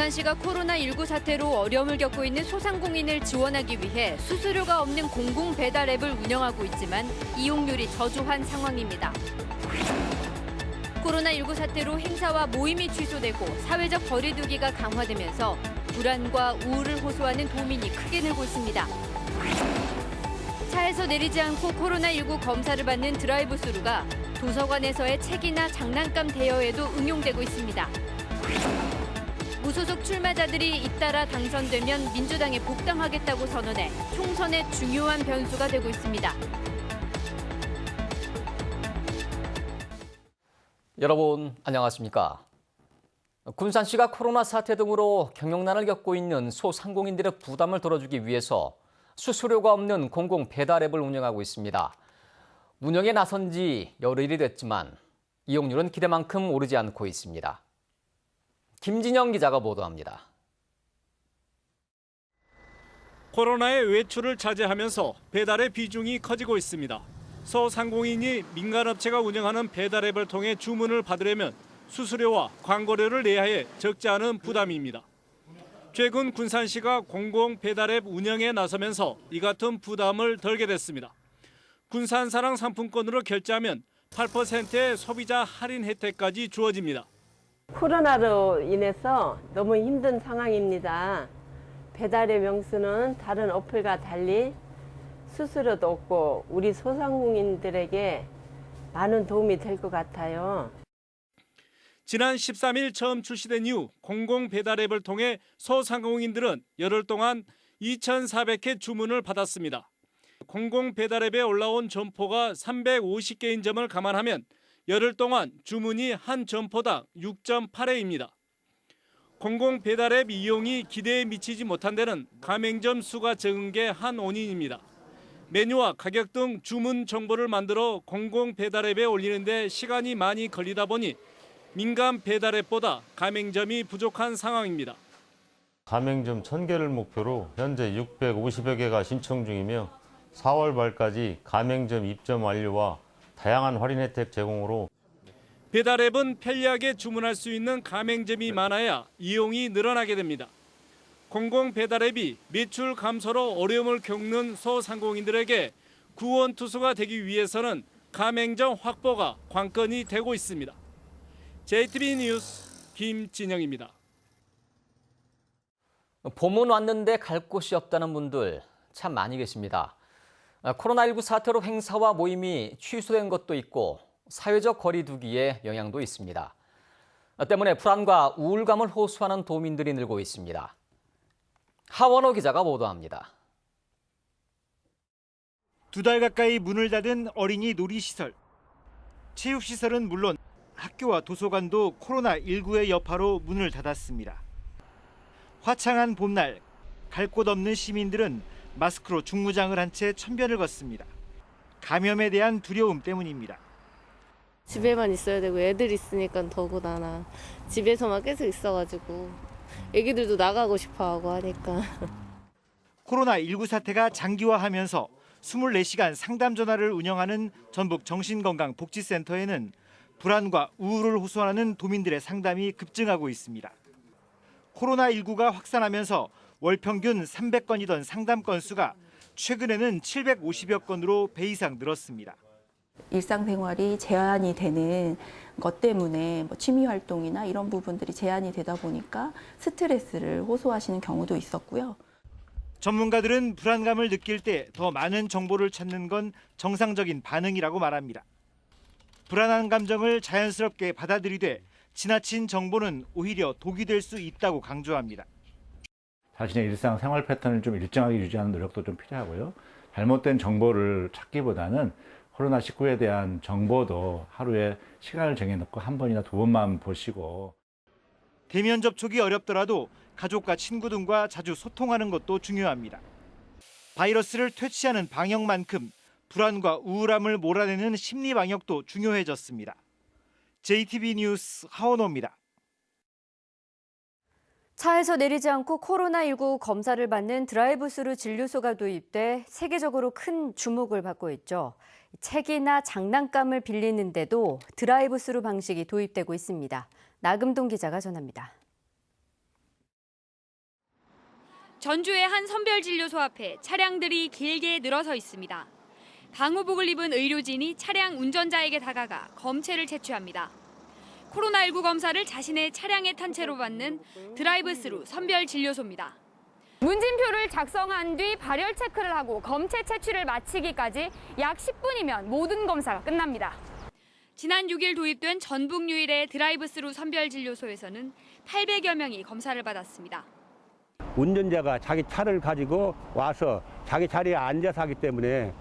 군산시가 코로나19 사태로 어려움을 겪고 있는 소상공인을 지원하기 위해 수수료가 없는 공공 배달 앱을 운영하고 있지만 이용률이 저조한 상황입니다. 코로나19 사태로 행사와 모임이 취소되고 사회적 거리 두기가 강화되면서 불안과 우울을 호소하는 도민이 크게 늘고 있습니다. 차에서 내리지 않고 코로나19 검사를 받는 드라이브 스루가 도서관에서의 책이나 장난감 대여에도 응용되고 있습니다. 무소속 출마자들이 잇따라 당선되면 민주당에 복당하겠다고 선언해 총선의 중요한 변수가 되고 있습니다. 여러분 안녕하십니까? 군산시가 코로나 사태 등으로 경영난을 겪고 있는 소상공인들의 부담을 덜어주기 위해서 수수료가 없는 공공 배달 앱을 운영하고 있습니다. 운영에 나선 지 열흘이 됐지만 이용률은 기대만큼 오르지 않고 있습니다. 김진영 기자가 보도합니다. 코로나의 외출을 자제하면서 배달의 비중이 커지고 있습니다. 소상공인이 민간업체가 운영하는 배달 앱을 통해 주문을 받으려면 수수료와 광고료를 내야 해 적지 않은 부담입니다. 최근 군산시가 공공 배달 앱 운영에 나서면서 이 같은 부담을 덜게 됐습니다. 군산사랑 상품권으로 결제하면 8%의 소비자 할인 혜택까지 주어집니다. 코로나로 인해서 너무 힘든 상황입니다. 배달의 명수는 다른 어플과 달리 수수료도 없고 우리 소상공인들에게 많은 도움이 될 것 같아요. 지난 13일 처음 출시된 이후 공공 배달 앱을 통해 소상공인들은 열흘 동안 2,400회 주문을 받았습니다. 공공 배달 앱에 올라온 점포가 350개인 점을 감안하면 열흘 동안 주문이 한 점포당 6.8회입니다. 공공 배달 앱 이용이 기대에 미치지 못한 데는 가맹점 수가 적은 게 한 원인입니다. 메뉴와 가격 등 주문 정보를 만들어 공공 배달 앱에 올리는 데 시간이 많이 걸리다 보니 민간 배달 앱보다 가맹점이 부족한 상황입니다. 가맹점 1,000개를 목표로 현재 650여 개가 신청 중이며 4월 말까지 가맹점 입점 완료와 다양한 할인 혜택 제공으로 배달 앱은 편리하게 주문할 수 있는 가맹점이 많아야 이용이 늘어나게 됩니다. 공공 배달 앱이 매출 감소로 어려움을 겪는 소상공인들에게 구원투수가 되기 위해서는 가맹점 확보가 관건이 되고 있습니다. JTBC 뉴스 김진영입니다. 봄은 왔는데 갈 곳이 없다는 분들 참 많이 계십니다. 코로나19 사태로 행사와 모임이 취소된 것도 있고 사회적 거리 두기에 영향도 있습니다. 때문에 불안과 우울감을 호소하는 도민들이 늘고 있습니다. 하원호 기자가 보도합니다. 2달 가까이 문을 닫은 어린이 놀이시설. 체육시설은 물론 학교와 도서관도 코로나19의 여파로 문을 닫았습니다. 화창한 봄날, 갈 곳 없는 시민들은 마스크로 중무장을 한 채 천변을 걷습니다. 감염에 대한 두려움 때문입니다. 집에만 있어야 되고 애들 있으니까 더구나 집에서만 계속 있어가지고 애기들도 나가고 싶어하고 하니까. 코로나19 사태가 장기화하면서 24시간 상담 전화를 운영하는 전북 정신건강복지센터에는 불안과 우울을 호소하는 도민들의 상담이 급증하고 있습니다. 코로나19가 확산하면서 월 평균 300건이던 상담 건수가 최근에는 750여 건으로 배 이상 늘었습니다. 일상생활이 제한이 되는 것 때문에 취미 활동이나 이런 부분들이 제한이 되다 보니까 스트레스를 호소하시는 경우도 있었고요. 전문가들은 불안감을 느낄 때 더 많은 정보를 찾는 건 정상적인 반응이라고 말합니다. 불안한 감정을 자연스럽게 받아들이되 지나친 정보는 오히려 독이 될 수 있다고 강조합니다. 자신의 일상 생활 패턴을 좀 일정하게 유지하는 노력도 좀 필요하고요. 잘못된 정보를 찾기보다는 코로나19에 대한 정보도 하루에 시간을 정해놓고 한 번이나 두 번만 보시고. 대면 접촉이 어렵더라도 가족과 친구 등과 자주 소통하는 것도 중요합니다. 바이러스를 퇴치하는 방역만큼 불안과 우울함을 몰아내는 심리 방역도 중요해졌습니다. JTBC 뉴스 하원호입니다. 차에서 내리지 않고 코로나19 검사를 받는 드라이브 스루 진료소가 도입돼 세계적으로 큰 주목을 받고 있죠. 책이나 장난감을 빌리는데도 드라이브 스루 방식이 도입되고 있습니다. 나금동 기자가 전합니다. 전주의 한 선별진료소 앞에 차량들이 길게 늘어서 있습니다. 방호복을 입은 의료진이 차량 운전자에게 다가가 검체를 채취합니다. 코로나19 검사를 자신의 차량에 탄 채로 받는 드라이브스루 선별진료소입니다. 문진표를 작성한 뒤 발열 체크를 하고 검체 채취를 마치기까지 약 10분이면 모든 검사가 끝납니다. 지난 6일 도입된 전북 유일의 드라이브스루 선별진료소에서는 800여 명이 검사를 받았습니다. 운전자가 자기 차를 가지고 와서 자기 자리에 앉아서 하기 때문에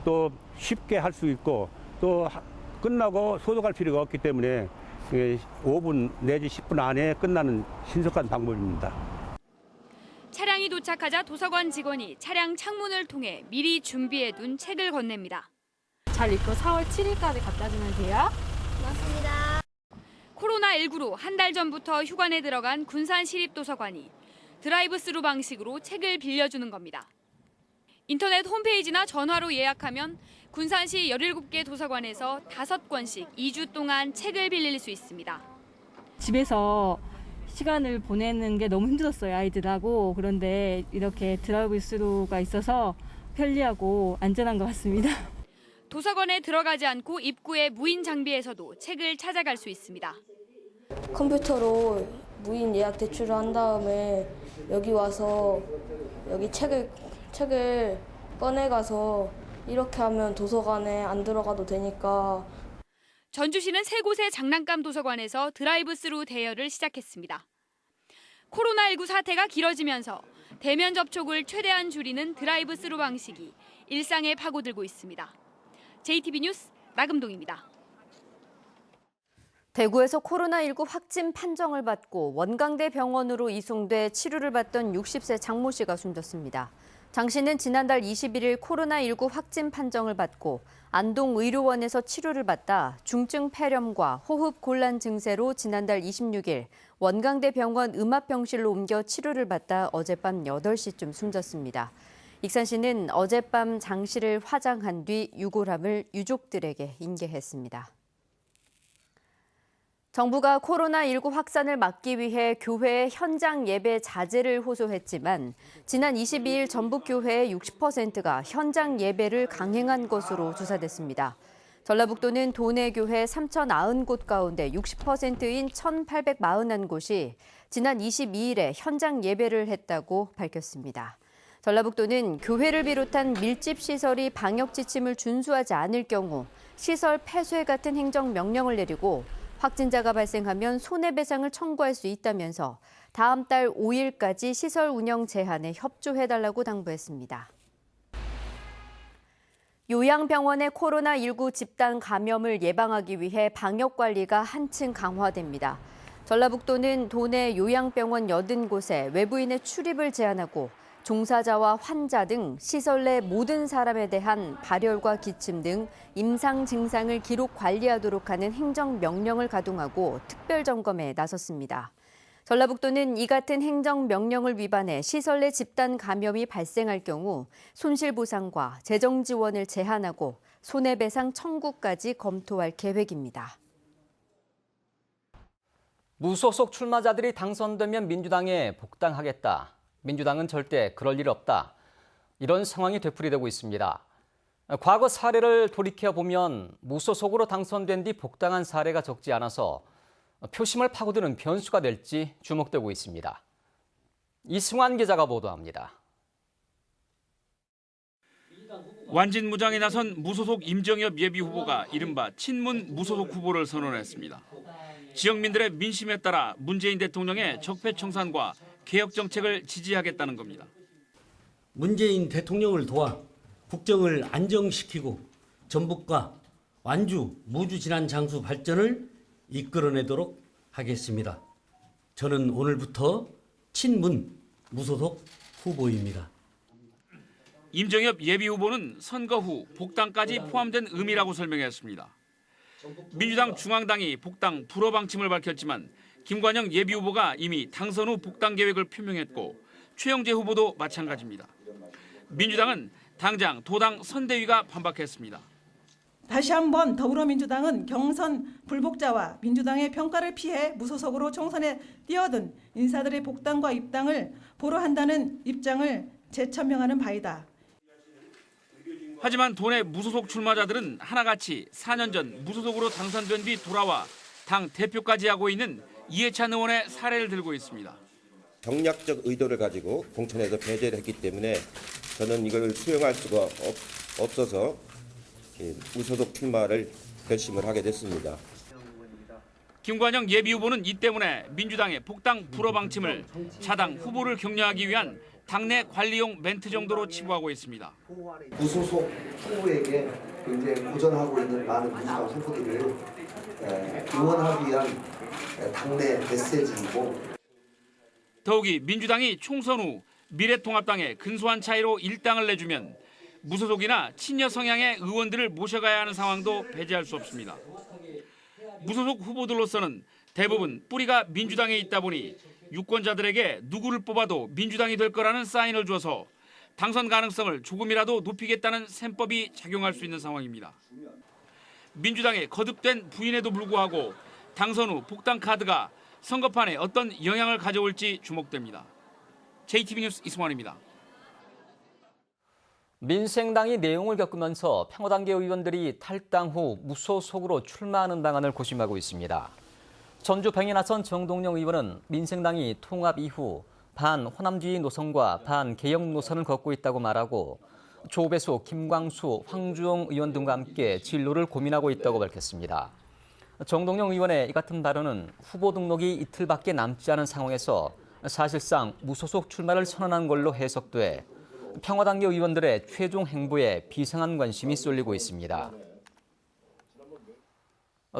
또 쉽게 할 수 있고 또 끝나고 소독할 필요가 없기 때문에 5분 내지 10분 안에 끝나는 신속한 방법입니다. 차량이 도착하자 도서관 직원이 차량 창문을 통해 미리 준비해둔 책을 건넵니다. 잘 읽고 4월 7일까지 갖다 주면 돼요. 고맙습니다. 코로나19로 한 달 전부터 휴관에 들어간 군산시립도서관이 드라이브스루 방식으로 책을 빌려주는 겁니다. 인터넷 홈페이지나 전화로 예약하면 군산시 17개 도서관에서 5권씩 2주 동안 책을 빌릴 수 있습니다. 집에서 시간을 보내는 게 너무 힘들었어요, 아이들하고. 그런데 이렇게 드라이브스루가 있어서 편리하고 안전한 것 같습니다. 도서관에 들어가지 않고 입구의 무인 장비에서도 책을 찾아갈 수 있습니다. 컴퓨터로 무인 예약 대출을 한 다음에 여기 와서 여기 책을 꺼내가서 이렇게 하면 도서관에 안 들어가도 되니까. 전주시는 3곳의 장난감 도서관에서 드라이브스루 대여를 시작했습니다. 코로나19 사태가 길어지면서 대면 접촉을 최대한 줄이는 드라이브스루 방식이 일상에 파고들고 있습니다. JTB 뉴스 나금동입니다. 대구에서 코로나19 확진 판정을 받고 원광대 병원으로 이송돼 치료를 받던 60세 장모 씨가 숨졌습니다. 장 씨는 지난달 21일 코로나19 확진 판정을 받고 안동의료원에서 치료를 받다 중증 폐렴과 호흡 곤란 증세로 지난달 26일 원광대 병원 음압병실로 옮겨 치료를 받다 어젯밤 8시쯤 숨졌습니다. 익산 씨는 어젯밤 장 씨를 화장한 뒤 유골함을 유족들에게 인계했습니다. 정부가 코로나19 확산을 막기 위해 교회의 현장 예배 자제를 호소했지만 지난 22일 전북 교회의 60%가 현장 예배를 강행한 것으로 조사됐습니다. 전라북도는 도내 교회 3,090곳 가운데 60%인 1,841곳이 지난 22일에 현장 예배를 했다고 밝혔습니다. 전라북도는 교회를 비롯한 밀집 시설이 방역 지침을 준수하지 않을 경우 시설 폐쇄 같은 행정 명령을 내리고 확진자가 발생하면 손해배상을 청구할 수 있다면서 다음 달 5일까지 시설 운영 제한에 협조해달라고 당부했습니다. 요양병원의 코로나19 집단 감염을 예방하기 위해 방역관리가 한층 강화됩니다. 전라북도는 도내 요양병원 80곳에 외부인의 출입을 제한하고 종사자와 환자 등 시설 내 모든 사람에 대한 발열과 기침 등 임상 증상을 기록 관리하도록 하는 행정명령을 가동하고 특별 점검에 나섰습니다. 전라북도는 이 같은 행정명령을 위반해 시설 내 집단 감염이 발생할 경우 손실보상과 재정 지원을 제한하고 손해배상 청구까지 검토할 계획입니다. 무소속 출마자들이 당선되면 민주당에 복당하겠다. 민주당은 절대 그럴 일 없다. 이런 상황이 되풀이되고 있습니다. 과거 사례를 돌이켜보면 무소속으로 당선된 뒤 복당한 사례가 적지 않아서 표심을 파고드는 변수가 될지 주목되고 있습니다. 이승환 기자가 보도합니다. 완진무장에 나선 무소속 임정엽 예비후보가 이른바 친문 무소속 후보를 선언했습니다. 지역민들의 민심에 따라 문재인 대통령의 적폐청산과 개혁 정책을 지지하겠다는 겁니다. 문재인 대통령을 도와 국정을 안정시키고 전북과 완주, 무주 진안 장수 발전을 이끌어내도록 하겠습니다. 저는 오늘부터 친문 무소속 후보입니다. 임정엽 예비후보는 선거 후 복당까지 포함된 의미라고 설명했습니다. 민주당 중앙당이 복당 불허 방침을 밝혔지만 김관영 예비후보가 이미 당선 후 복당 계획을 표명했고 최영재 후보도 마찬가지입니다. 민주당은 당장 도당 선대위가 반박했습니다. 다시 한번 더불어민주당은 경선 불복자와 민주당의 평가를 피해 무소속으로 총선에 뛰어든 인사들의 복당과 입당을 보러 한다는 입장을 재천명하는 바이다. 하지만 도내 무소속 출마자들은 하나같이 4년 전 무소속으로 당선된 뒤 돌아와 당 대표까지 하고 있는 이해찬 의원의 사례를 들고 있습니다. 정략적 의도를 가지고 공천에서 배제를 했기 때문에 저는 이걸 수용할 수가 없어서 무소속 출마를 결심을 하게 됐습니다. 김관영 예비후보는 이 때문에 민주당의 복당 불허 방침을 자당 후보를 격려하기 위한 당내 관리용 멘트 정도로 치부하고 있습니다. 무소속 후보에게 굉장히 고전하고 있는 많은 민주당 후보들을 응원하기 위한 당내 메시지이고, 더욱이 민주당이 총선 후 미래통합당에 근소한 차이로 일당을 내주면 무소속이나 친여 성향의 의원들을 모셔가야 하는 상황도 배제할 수 없습니다. 무소속 후보들로서는 대부분 뿌리가 민주당에 있다 보니 유권자들에게 누구를 뽑아도 민주당이 될 거라는 사인을 줘서 당선 가능성을 조금이라도 높이겠다는 셈법이 작용할 수 있는 상황입니다. 민주당의 거듭된 부인에도 불구하고 당선 후 복당 카드가 선거판에 어떤 영향을 가져올지 주목됩니다. JTB 뉴스 이승환입니다. 민생당이 내용을 겪으면서 평화당계 의원들이 탈당 후 무소속으로 출마하는 방안을 고심하고 있습니다. 전주 병에 나선 정동영 의원은 민생당이 통합 이후 반호남주의 노선과 반개혁 노선을 걷고 있다고 말하고 조배수, 김광수, 황주영 의원 등과 함께 진로를 고민하고 있다고 밝혔습니다. 정동영 의원의 이 같은 발언은 후보 등록이 이틀밖에 남지 않은 상황에서 사실상 무소속 출마를 선언한 걸로 해석돼 평화당계 의원들의 최종 행보에 비상한 관심이 쏠리고 있습니다.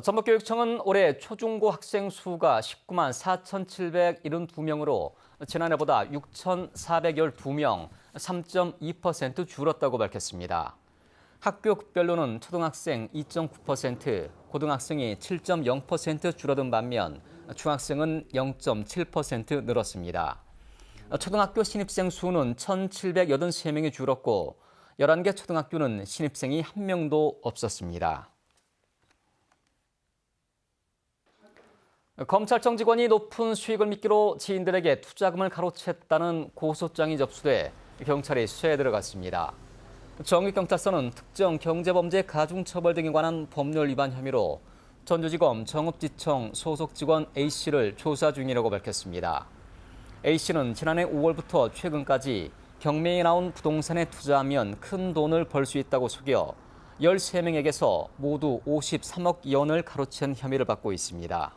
전북교육청은 올해 초중고 학생 수가 19만 4,772명으로 지난해보다 6,412명, 3.2% 줄었다고 밝혔습니다. 학교급별로는 초등학생 2.9%, 고등학생이 7.0% 줄어든 반면 중학생은 0.7% 늘었습니다. 초등학교 신입생 수는 1,783명이 줄었고 11개 초등학교는 신입생이 1명도 없었습니다. 검찰청 직원이 높은 수익을 미끼로 지인들에게 투자금을 가로챘다는 고소장이 접수돼 경찰이 수사에 들어갔습니다. 정육경찰서는 특정 경제범죄 가중처벌 등에 관한 법률 위반 혐의로 전주지검 정읍지청 소속 직원 A씨를 조사 중이라고 밝혔습니다. A씨는 지난해 5월부터 최근까지 경매에 나온 부동산에 투자하면 큰 돈을 벌 수 있다고 속여 13명에게서 모두 53억 원을 가로챈 혐의를 받고 있습니다.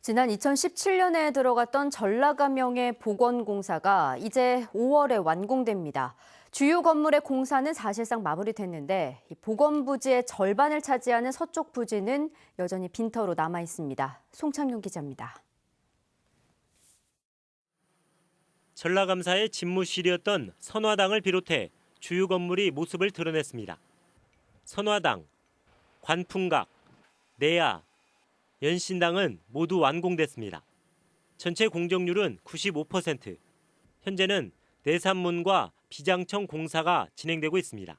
지난 2017년에 들어갔던 전라감영의 복원공사가 이제 5월에 완공됩니다. 주요 건물의 공사는 사실상 마무리됐는데 복원 부지의 절반을 차지하는 서쪽 부지는 여전히 빈터로 남아 있습니다. 송창용 기자입니다. 전라감사의 집무실이었던 선화당을 비롯해 주요 건물이 모습을 드러냈습니다. 선화당, 관풍각, 내야, 연신당은 모두 완공됐습니다. 전체 공정률은 95%. 현재는 내산문과 비장청 공사가 진행되고 있습니다.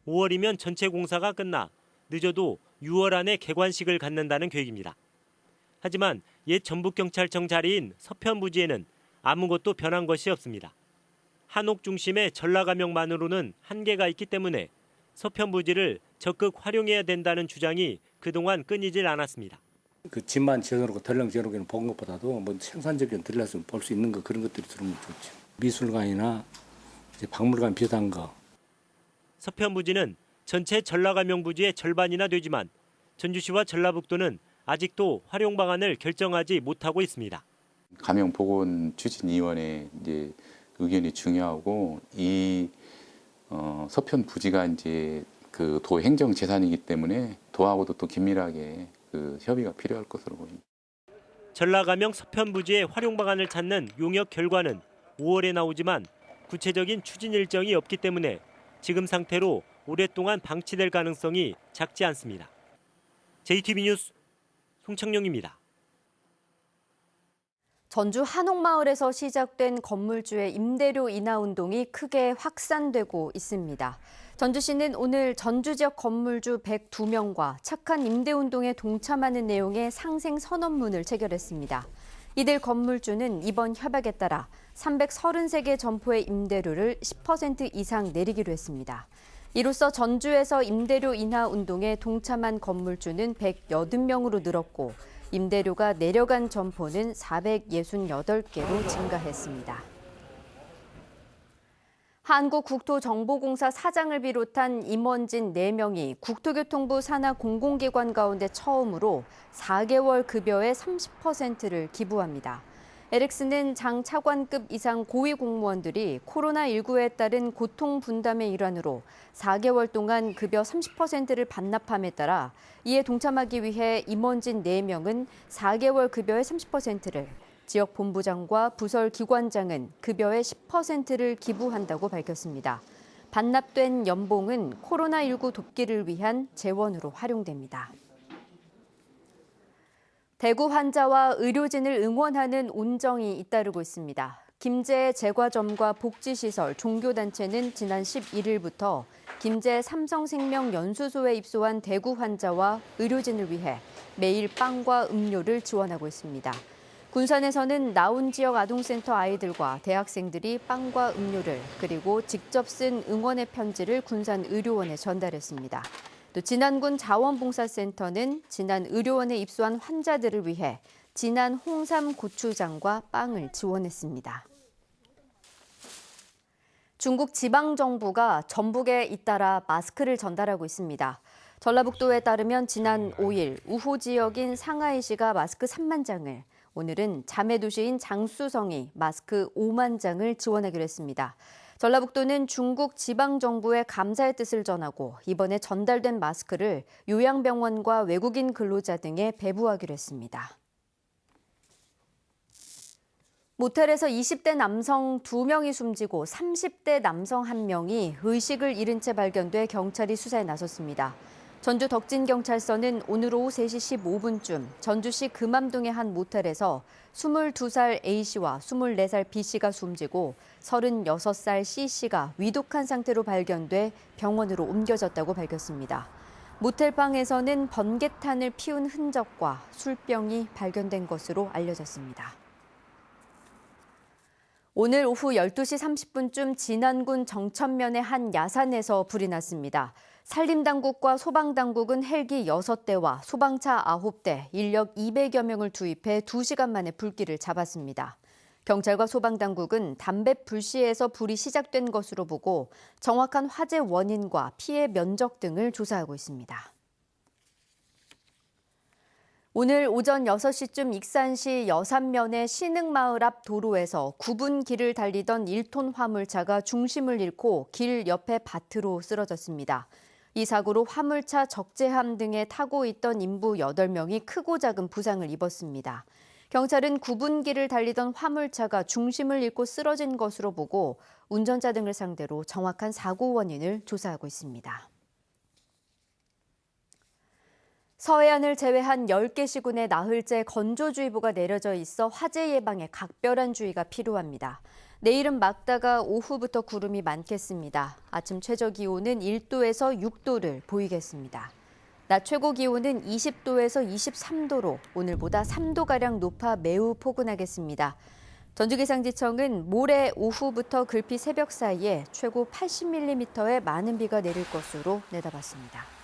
5월이면 전체 공사가 끝나 늦어도 6월 안에 개관식을 갖는다는 계획입니다. 하지만 옛 전북경찰청 자리인 서편부지에는 아무것도 변한 것이 없습니다. 한옥 중심의 전라감영만으로는 한계가 있기 때문에 서편부지를 적극 활용해야 된다는 주장이 그동안 끊이질 않았습니다. 그 집만 지어놓고 덜렁 지어놓고는 본 것보다도 뭐 생산적인 들러서 볼 수 있는 거 그런 것들이 들으면 좋죠. 미술관이나 이제 박물관 비슷한 거. 서편부지는 전체 전라감영 부지의 절반이나 되지만 전주시와 전라북도는 아직도 활용 방안을 결정하지 못하고 있습니다. 감영보건추진위원회 이제 의견이 중요하고 이 서편 부지가 이제 그 도 행정 재산이기 때문에 도하고도 또 긴밀하게 그 협의가 필요할 것으로 보입니다. 전라감영 서편부지의 활용 방안을 찾는 용역 결과는 5월에 나오지만 구체적인 추진 일정이 없기 때문에 지금 상태로 오랫동안 방치될 가능성이 작지 않습니다. JTB 뉴스 송창용입니다. 전주 한옥마을에서 시작된 건물주의 임대료 인하 운동이 크게 확산되고 있습니다. 전주시는 오늘 전주 지역 건물주 102명과 착한 임대운동에 동참하는 내용의 상생 선언문을 체결했습니다. 이들 건물주는 이번 협약에 따라 333개 점포의 임대료를 10% 이상 내리기로 했습니다. 이로써 전주에서 임대료 인하 운동에 동참한 건물주는 180명으로 늘었고 임대료가 내려간 점포는 468개로 증가했습니다. 한국국토정보공사 사장을 비롯한 임원진 4명이 국토교통부 산하 공공기관 가운데 처음으로 4개월 급여의 30%를 기부합니다. LX는 장 차관급 이상 고위 공무원들이 코로나19에 따른 고통 분담의 일환으로 4개월 동안 급여 30%를 반납함에 따라 이에 동참하기 위해 임원진 4명은 4개월 급여의 30%를, 지역 본부장과 부설 기관장은 급여의 10%를 기부한다고 밝혔습니다. 반납된 연봉은 코로나19 돕기를 위한 재원으로 활용됩니다. 대구 환자와 의료진을 응원하는 온정이 잇따르고 있습니다. 김제 제과점과 복지시설, 종교단체는 지난 11일부터 김제 삼성생명 연수소에 입소한 대구 환자와 의료진을 위해 매일 빵과 음료를 지원하고 있습니다. 군산에서는 나온 지역 아동센터 아이들과 대학생들이 빵과 음료를 그리고 직접 쓴 응원의 편지를 군산 의료원에 전달했습니다. 또 진안군 자원봉사센터는 진안 의료원에 입소한 환자들을 위해 진안 홍삼 고추장과 빵을 지원했습니다. 중국 지방정부가 전북에 잇따라 마스크를 전달하고 있습니다. 전라북도에 따르면 지난 5일 우호 지역인 상하이시가 마스크 3만 장을, 오늘은 자매도시인 장쑤성이 마스크 5만 장을 지원하기로 했습니다. 전라북도는 중국 지방정부에 감사의 뜻을 전하고 이번에 전달된 마스크를 요양병원과 외국인 근로자 등에 배부하기로 했습니다. 모텔에서 20대 남성 2명이 숨지고 30대 남성 1명이 의식을 잃은 채 발견돼 경찰이 수사에 나섰습니다. 전주 덕진경찰서는 오늘 오후 3시 15분쯤 전주시 금암동의 한 모텔에서 22살 A씨와 24살 B씨가 숨지고 36살 C씨가 위독한 상태로 발견돼 병원으로 옮겨졌다고 밝혔습니다. 모텔방에서는 번개탄을 피운 흔적과 술병이 발견된 것으로 알려졌습니다. 오늘 오후 12시 30분쯤 진안군 정천면의 한 야산에서 불이 났습니다. 산림당국과 소방당국은 헬기 6대와 소방차 9대, 인력 200여 명을 투입해 2시간 만에 불길을 잡았습니다. 경찰과 소방당국은 담배 불씨에서 불이 시작된 것으로 보고 정확한 화재 원인과 피해 면적 등을 조사하고 있습니다. 오늘 오전 6시쯤 익산시 여산면의 신흥마을 앞 도로에서 9분 길을 달리던 1톤 화물차가 중심을 잃고 길 옆에 밭으로 쓰러졌습니다. 이 사고로 화물차 적재함 등에 타고 있던 인부 8명이 크고 작은 부상을 입었습니다. 경찰은 9분 길을 달리던 화물차가 중심을 잃고 쓰러진 것으로 보고 운전자 등을 상대로 정확한 사고 원인을 조사하고 있습니다. 서해안을 제외한 10개 시군에 나흘째 건조주의보가 내려져 있어 화재 예방에 각별한 주의가 필요합니다. 내일은 맑다가 오후부터 구름이 많겠습니다. 아침 최저 기온은 1도에서 6도를 보이겠습니다. 낮 최고 기온은 20도에서 23도로 오늘보다 3도가량 높아 매우 포근하겠습니다. 전주기상지청은 모레 오후부터 글피 새벽 사이에 최고 80mm의 많은 비가 내릴 것으로 내다봤습니다.